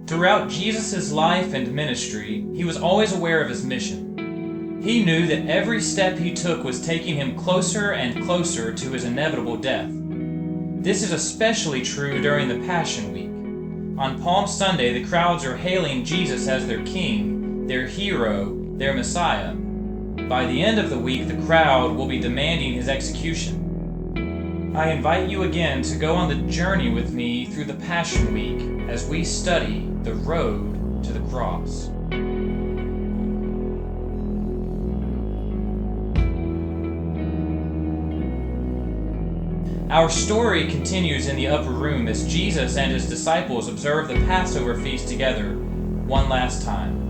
Throughout Jesus' life and ministry, he was always aware of his mission. He knew that every step he took was taking him closer and closer to his inevitable death. This is especially true during the Passion Week. On Palm Sunday, the crowds are hailing Jesus as their king, their hero, their Messiah. By the end of the week, the crowd will be demanding his execution. I invite you again to go on the journey with me through the Passion Week as we study the road to the cross. Our story continues in the upper room as Jesus and his disciples observe the Passover feast together one last time.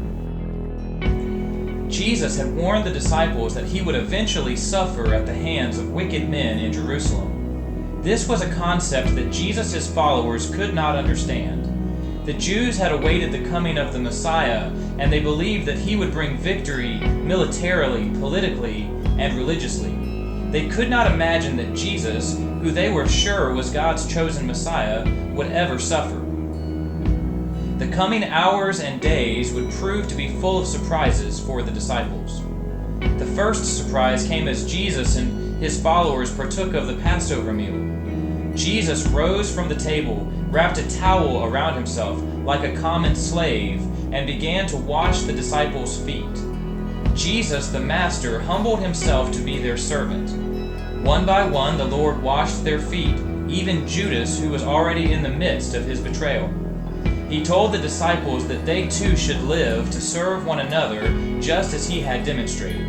Jesus had warned the disciples that he would eventually suffer at the hands of wicked men in Jerusalem. This was a concept that Jesus' followers could not understand. The Jews had awaited the coming of the Messiah, and they believed that he would bring victory militarily, politically, and religiously. They could not imagine that Jesus, who they were sure was God's chosen Messiah, would ever suffer. The coming hours and days would prove to be full of surprises for the disciples. The first surprise came as Jesus and his followers partook of the Passover meal. Jesus rose from the table, wrapped a towel around himself like a common slave, and began to wash the disciples' feet. Jesus, the Master, humbled himself to be their servant. One by one, the Lord washed their feet, even Judas, who was already in the midst of his betrayal. He told the disciples that they too should live to serve one another, just as he had demonstrated.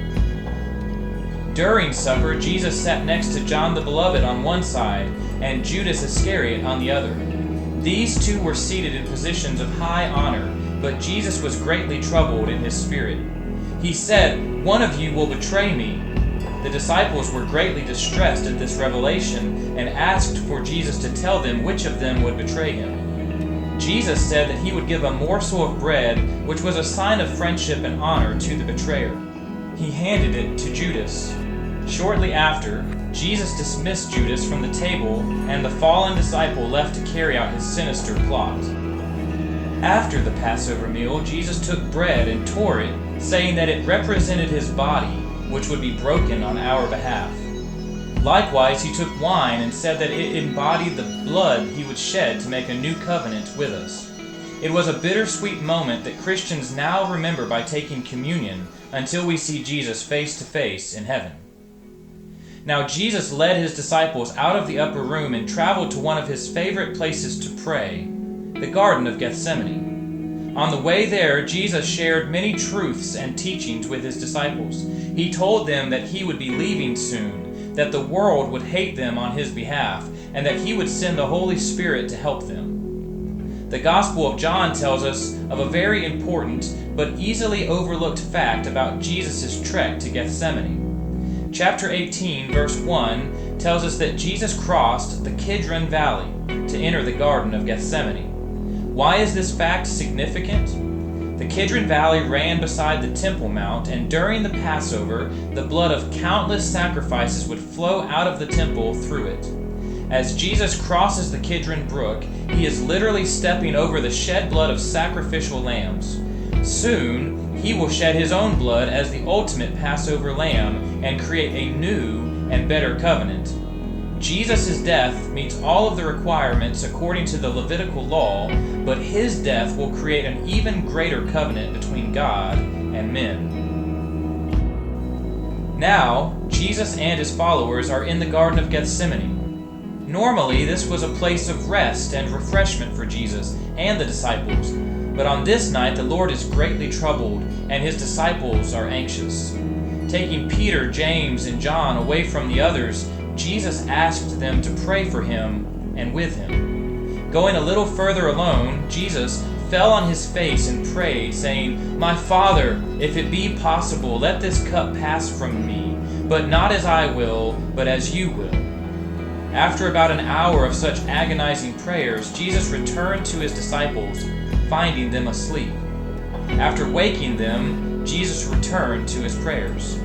During supper, Jesus sat next to John the Beloved on one side and Judas Iscariot on the other. These two were seated in positions of high honor, but Jesus was greatly troubled in his spirit. He said, "One of you will betray me." The disciples were greatly distressed at this revelation and asked for Jesus to tell them which of them would betray him. Jesus said that he would give a morsel of bread, which was a sign of friendship and honor, to the betrayer. He handed it to Judas. Shortly after, Jesus dismissed Judas from the table, and the fallen disciple left to carry out his sinister plot. After the Passover meal, Jesus took bread and tore it, saying that it represented his body, which would be broken on our behalf. Likewise, he took wine and said that it embodied the blood he would shed to make a new covenant with us. It was a bittersweet moment that Christians now remember by taking communion until we see Jesus face to face in heaven. Now Jesus led his disciples out of the upper room and traveled to one of his favorite places to pray, the Garden of Gethsemane. On the way there, Jesus shared many truths and teachings with his disciples. He told them that he would be leaving soon, that the world would hate them on his behalf, and that he would send the Holy Spirit to help them. The Gospel of John tells us of a very important but easily overlooked fact about Jesus' trek to Gethsemane. Chapter 18, verse 1 tells us that Jesus crossed the Kidron Valley to enter the Garden of Gethsemane. Why is this fact significant? The Kidron Valley ran beside the Temple Mount, and during the Passover, the blood of countless sacrifices would flow out of the temple through it. As Jesus crosses the Kidron Brook, he is literally stepping over the shed blood of sacrificial lambs. Soon, he will shed his own blood as the ultimate Passover lamb and create a new and better covenant. Jesus' death meets all of the requirements according to the Levitical law, but his death will create an even greater covenant between God and men. Now, Jesus and his followers are in the Garden of Gethsemane. Normally, this was a place of rest and refreshment for Jesus and the disciples, but on this night the Lord is greatly troubled and his disciples are anxious. Taking Peter, James, and John away from the others, Jesus asked them to pray for him and with him. Going a little further alone, Jesus fell on his face and prayed, saying, "My Father, if it be possible, let this cup pass from me, but not as I will, but as you will." After about an hour of such agonizing prayers, Jesus returned to his disciples, finding them asleep. After waking them, Jesus returned to his prayers.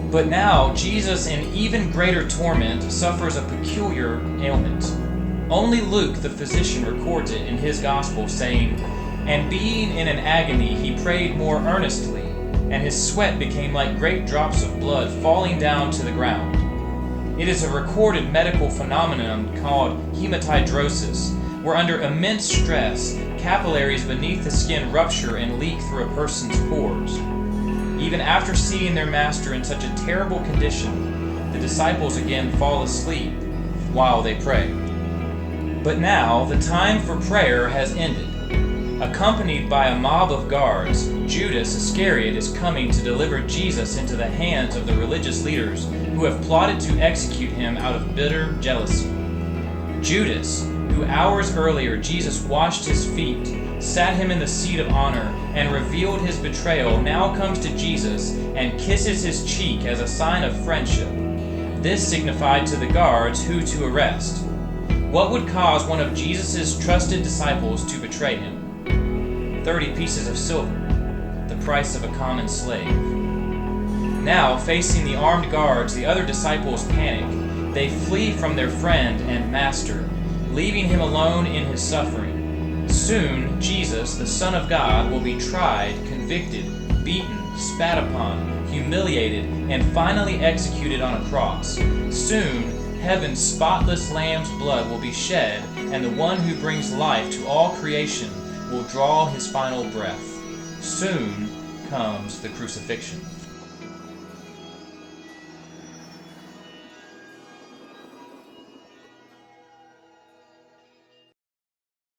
But now, Jesus, in even greater torment, suffers a peculiar ailment. Only Luke, the physician, records it in his gospel, saying, "And being in an agony, he prayed more earnestly, and his sweat became like great drops of blood falling down to the ground." It is a recorded medical phenomenon called hematidrosis, where under immense stress, capillaries beneath the skin rupture and leak through a person's pores. Even after seeing their master in such a terrible condition, the disciples again fall asleep while they pray. But now the time for prayer has ended. Accompanied by a mob of guards, Judas Iscariot is coming to deliver Jesus into the hands of the religious leaders who have plotted to execute him out of bitter jealousy. Judas, who hours earlier Jesus washed his feet, sat him in the seat of honor, and revealed his betrayal, now comes to Jesus and kisses his cheek as a sign of friendship. This signified to the guards who to arrest. What would cause one of Jesus' trusted disciples to betray him? 30 pieces of silver, the price of a common slave. Now, facing the armed guards, the other disciples panic. They flee from their friend and master, leaving him alone in his suffering. Soon, Jesus, the Son of God, will be tried, convicted, beaten, spat upon, humiliated, and finally executed on a cross. Soon, heaven's spotless Lamb's blood will be shed, and the one who brings life to all creation will draw his final breath. Soon comes the crucifixion.